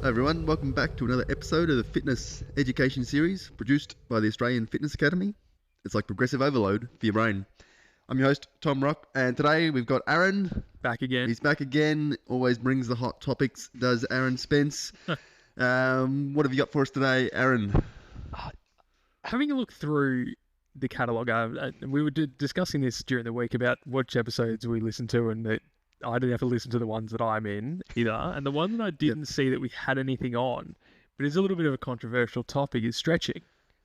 Hi everyone, welcome back to another episode of the Fitness Education Series produced by the Australian Fitness Academy. It's like progressive overload for your brain. I'm your host, Tom Rock, and today we've got Aaron. Back again. He's back again, always brings the hot topics, does Aaron Spence. What have you got for us today, Aaron? Having a look through the catalogue, we were discussing this during the week about which episodes we listened to, and that I didn't have to listen to the ones that I'm in either. And the one that I didn't see that we had anything on, but it's a little bit of a controversial topic, is stretching.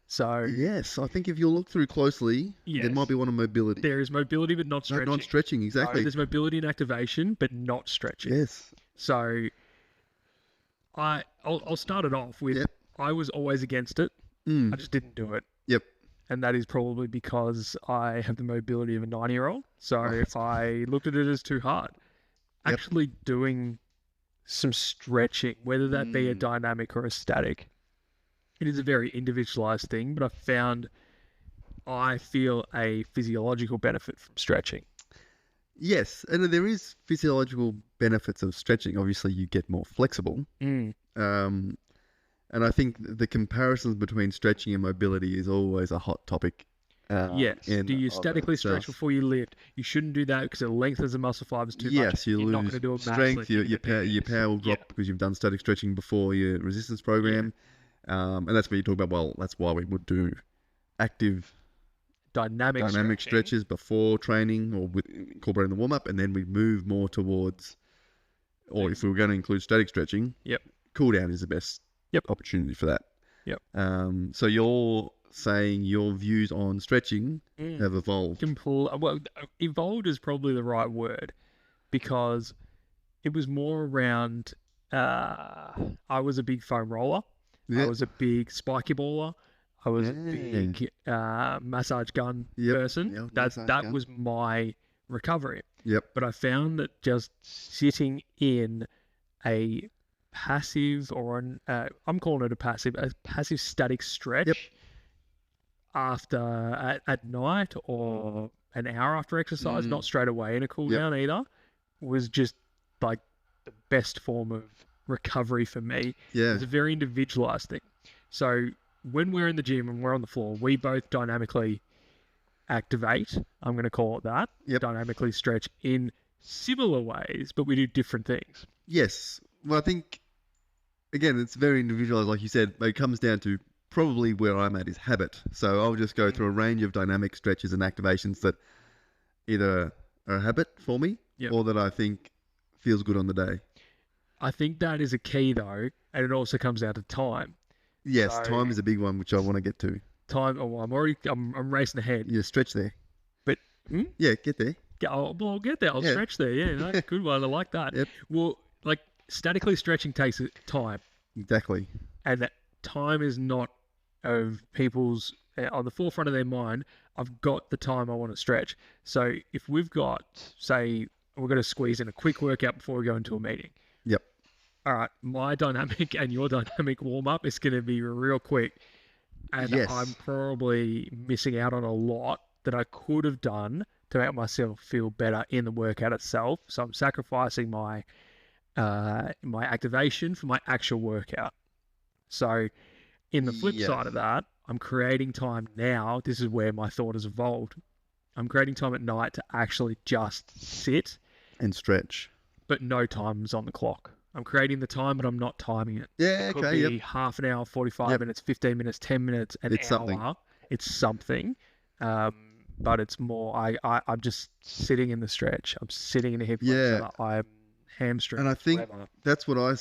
So yes, I think if you look through closely, there might be one on mobility. There is mobility, but not stretching. Not stretching, exactly. So there's mobility and activation, but not stretching. Yes. So I'll start it off with, I was always against it. I just didn't do it. Yep. And that is probably because I have the mobility of a 9-year-old. So I looked at it as too hard. Yep. Actually doing some stretching, whether that be a dynamic or a static, it is a very individualized thing, but I feel a physiological benefit from stretching. Yes, and there is physiological benefits of stretching. Obviously, you get more flexible. And I think the comparisons between stretching and mobility is always a hot topic. Yes. Do you statically stretch before you lift? You shouldn't do that because it lengthens the muscle fibers too much. Yes, you lose not going to do strength. Your power will drop because you've done static stretching before your resistance program. And that's where you talk about, well, that's why we would do active dynamic stretches before training or with incorporating the warm-up, and then we move more towards, or if we were going to include static stretching, cool down is the best opportunity for that. So you're saying your views on stretching have evolved. Well, evolved is probably the right word, because it was more around, I was a big foam roller. I was a big spiky baller. I was a big massage gun person. That was my recovery. But I found that just sitting in a passive, or I'm calling it a passive static stretch after at night or an hour after exercise, not straight away in a cool down either, was just like the best form of recovery for me. It's a very individualized thing. So when we're in the gym and we're on the floor, we both dynamically activate, I'm going to call it that, dynamically stretch in similar ways, but we do different things. Yes. Well, I think, again, it's very individualized, like you said, but it comes down to probably where I'm at is habit. So I'll just go through a range of dynamic stretches and activations that either are a habit for me or that I think feels good on the day. I think that is a key though, and it also comes down to time. Yes, time is a big one, which I want to get to. Time, I'm racing ahead. Yeah, stretch there. But yeah, get there. I'll get there. I'll stretch there. Yeah, no, good one. I like that. Well, like statically stretching takes time. Exactly. And that time is not of people's on the forefront of their mind. I've got the time I want to stretch. So if we've got, say, we're going to squeeze in a quick workout before we go into a meeting. All right, my dynamic and your dynamic warm-up is going to be real quick. And I'm probably missing out on a lot that I could have done to make myself feel better in the workout itself. So I'm sacrificing my activation for my actual workout. So in the flip side of that, I'm creating time now. This is where my thought has evolved. I'm creating time at night to actually just sit and stretch. But no time's on the clock. I'm creating the time, but I'm not timing it. Yeah, it could be half an hour, 45 minutes, 15 minutes, 10 minutes, an hour. Something. It's something. But it's more, I'm just sitting in the stretch. I'm sitting in a hip flexor. I'm hamstring. And I think that's what I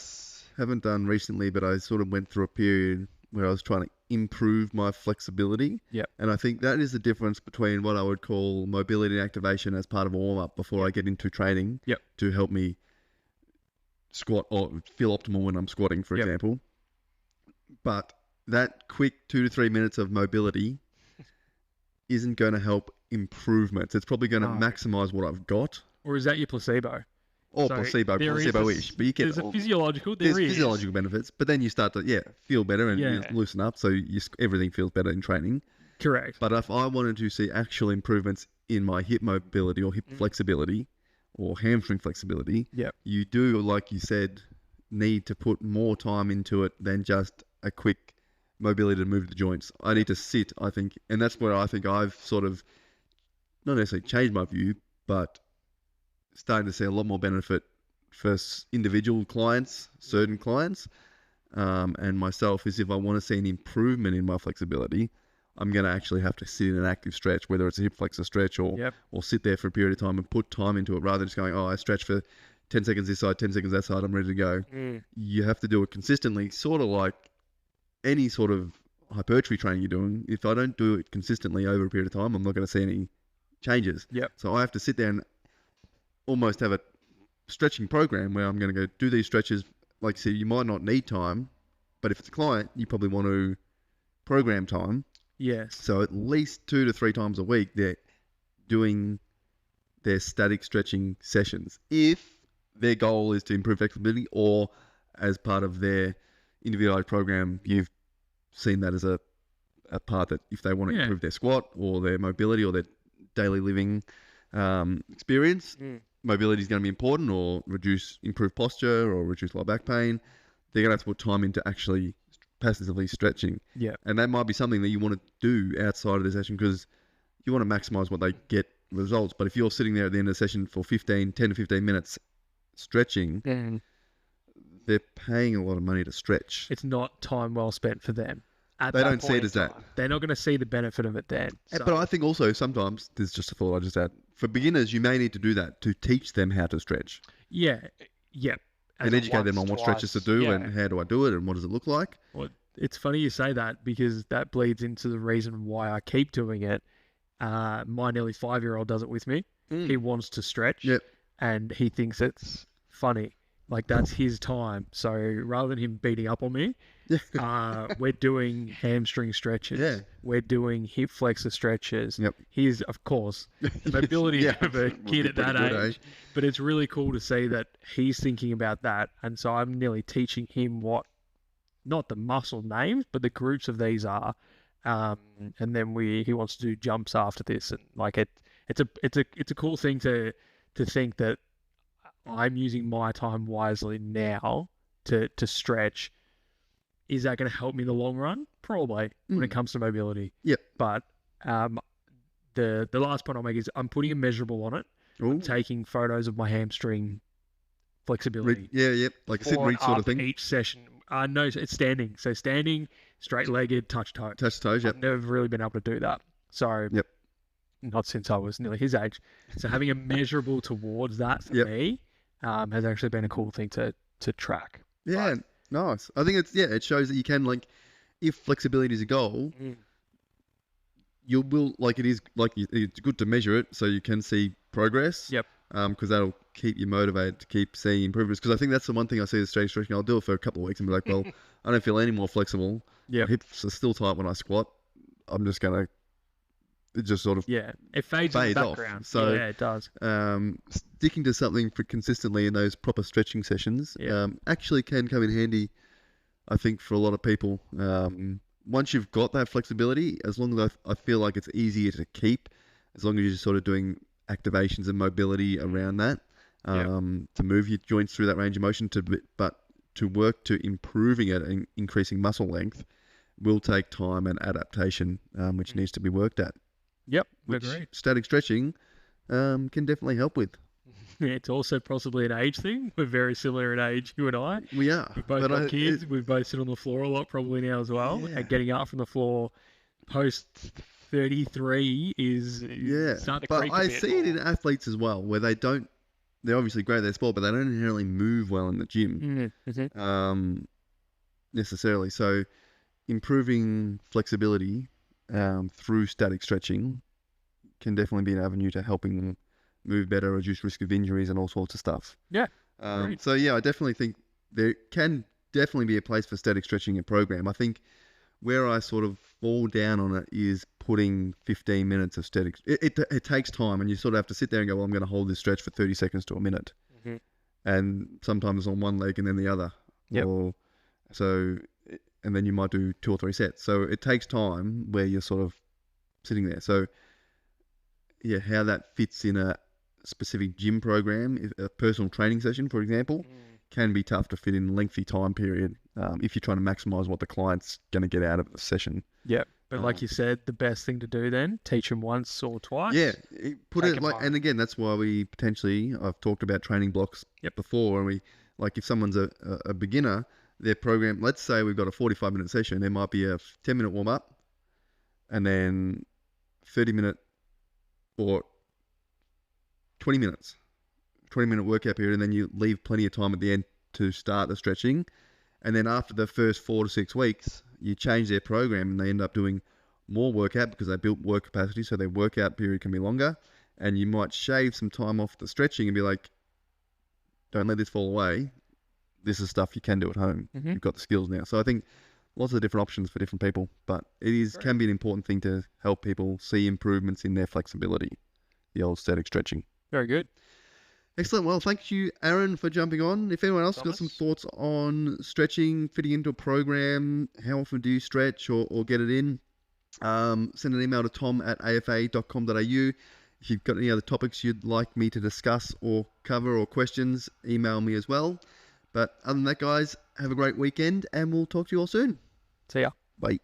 haven't done recently, but I sort of went through a period where I was trying to improve my flexibility. And I think that is the difference between what I would call mobility and activation as part of a warm-up before I get into training to help me squat or feel optimal when I'm squatting, for example. But that quick 2 to 3 minutes of mobility isn't going to help improvements. It's probably going to maximize what I've got. Or is that your placebo? Or placebo-ish. But you get there's physiological benefits, but then you start to feel better and you loosen up, so everything feels better in training. Correct. But if I wanted to see actual improvements in my hip mobility or hip flexibility or hamstring flexibility, you do, like you said, need to put more time into it than just a quick mobility to move the joints. I need to sit, I think, and that's where I think I've sort of not necessarily changed my view, but starting to see a lot more benefit for individual clients, certain clients, and myself, is if I want to see an improvement in my flexibility, I'm going to actually have to sit in an active stretch, whether it's a hip flexor stretch or sit there for a period of time and put time into it rather than just going, I stretch for 10 seconds this side, 10 seconds that side, I'm ready to go. You have to do it consistently, sort of like any sort of hypertrophy training you're doing. If I don't do it consistently over a period of time, I'm not going to see any changes. So I have to sit there and almost have a stretching program where I'm going to go do these stretches. Like you said, you might not need time, but if it's a client, you probably want to program time. Yes. So at least 2 to 3 times a week, they're doing their static stretching sessions. If their goal is to improve flexibility, or as part of their individualized program, you've seen that as a part that if they want to improve their squat or their mobility or their daily living experience, mobility is going to be important, or improve posture or reduce lower back pain. They're going to have to put time into actually passively stretching. And that might be something that you want to do outside of the session because you want to maximize what they get results. But if you're sitting there at the end of the session for 10 to 15 minutes stretching, they're paying a lot of money to stretch. It's not time well spent for them. They don't see it as that. They're not going to see the benefit of it then. So. But I think also sometimes, there's just a thought I just had, for beginners, you may need to do that to teach them how to stretch. Yeah. And educate them on what stretches to do and how do I do it and what does it look like. Well, it's funny you say that because that bleeds into the reason why I keep doing it. My nearly 5-year-old does it with me. He wants to stretch and he thinks it's funny. Like that's his time. So rather than him beating up on me, we're doing hamstring stretches. We're doing hip flexor stretches. He's, of course, the mobility of a kid at that age. But it's really cool to see that he's thinking about that. And so I'm nearly teaching him what, not the muscle names, but the groups of these are. And then he wants to do jumps after this. And like it's a cool thing to think that I'm using my time wisely now to stretch. Is that going to help me in the long run? Probably when it comes to mobility. But the last point I'll make is I'm putting a measurable on it. I'm taking photos of my hamstring flexibility. Like a sit and reach sort of thing. Each session. No, it's standing. So standing, straight-legged, touch-toe. Touch-toes, I've never really been able to do that. So not since I was nearly his age. So having a measurable towards that for me has actually been a cool thing to track. Nice. I think it shows that you can, like, if flexibility is a goal, you will, like, it's good to measure it so you can see progress. Because that'll keep you motivated to keep seeing improvements. Because I think that's the one thing I see with strength stretching. I'll do it for a couple of weeks and be like, well, I don't feel any more flexible. My hips are still tight when I squat. I'm just going to, it just sort of it fades in the background. Off. So it does. Sticking to something for consistently in those proper stretching sessions actually can come in handy, I think, for a lot of people. Once you've got that flexibility, as long as I feel like it's easier to keep, as long as you're sort of doing activations and mobility around that, to move your joints through that range of motion, but to work to improving it and increasing muscle length will take time and adaptation, which needs to be worked at. Which agreed. Static stretching can definitely help with. It's also possibly an age thing. We're very similar in age, you and I. We are. We've both got kids. We both sit on the floor a lot probably now as well. And getting up from the floor post 33 is starting to creep a bit. I see it in athletes as well, where they're obviously great at their sport, but they don't inherently move well in the gym necessarily. So improving flexibility through static stretching can definitely be an avenue to helping them move better, reduce risk of injuries and all sorts of stuff. So I definitely think there can definitely be a place for static stretching in a program. I think where I sort of fall down on it is putting 15 minutes of static. It takes time, and you sort of have to sit there and go, well, I'm going to hold this stretch for 30 seconds to a minute. And sometimes on one leg and then the other. And then you might do 2 or 3 sets. So it takes time where you're sort of sitting there. So how that fits in a specific gym program, a personal training session, for example, can be tough to fit in a lengthy time period if you're trying to maximize what the client's going to get out of the session. Yeah. But like you said, the best thing to do then, teach them once or twice. Yeah. Put it like, and again, that's why we potentially, I've talked about training blocks before. And we, like if someone's a beginner, their program, let's say we've got a 45-minute session, there might be a 10-minute warm up and then 30-minute or 20 minutes, 20-minute workout period. And then you leave plenty of time at the end to start the stretching. And then after the first 4 to 6 weeks, you change their program and they end up doing more workout because they built work capacity, so their workout period can be longer. And you might shave some time off the stretching and be like, don't let this fall away. This is stuff you can do at home. Mm-hmm. You've got the skills now. So I think lots of different options for different people, but it can be an important thing to help people see improvements in their flexibility, the old static stretching. Very good. Excellent. Well, thank you, Aaron, for jumping on. If anyone else has got some thoughts on stretching, fitting into a program, how often do you stretch or get it in, send an email to tom@afa.com.au. If you've got any other topics you'd like me to discuss or cover or questions, email me as well. But other than that, guys, have a great weekend and we'll talk to you all soon. See ya. Bye.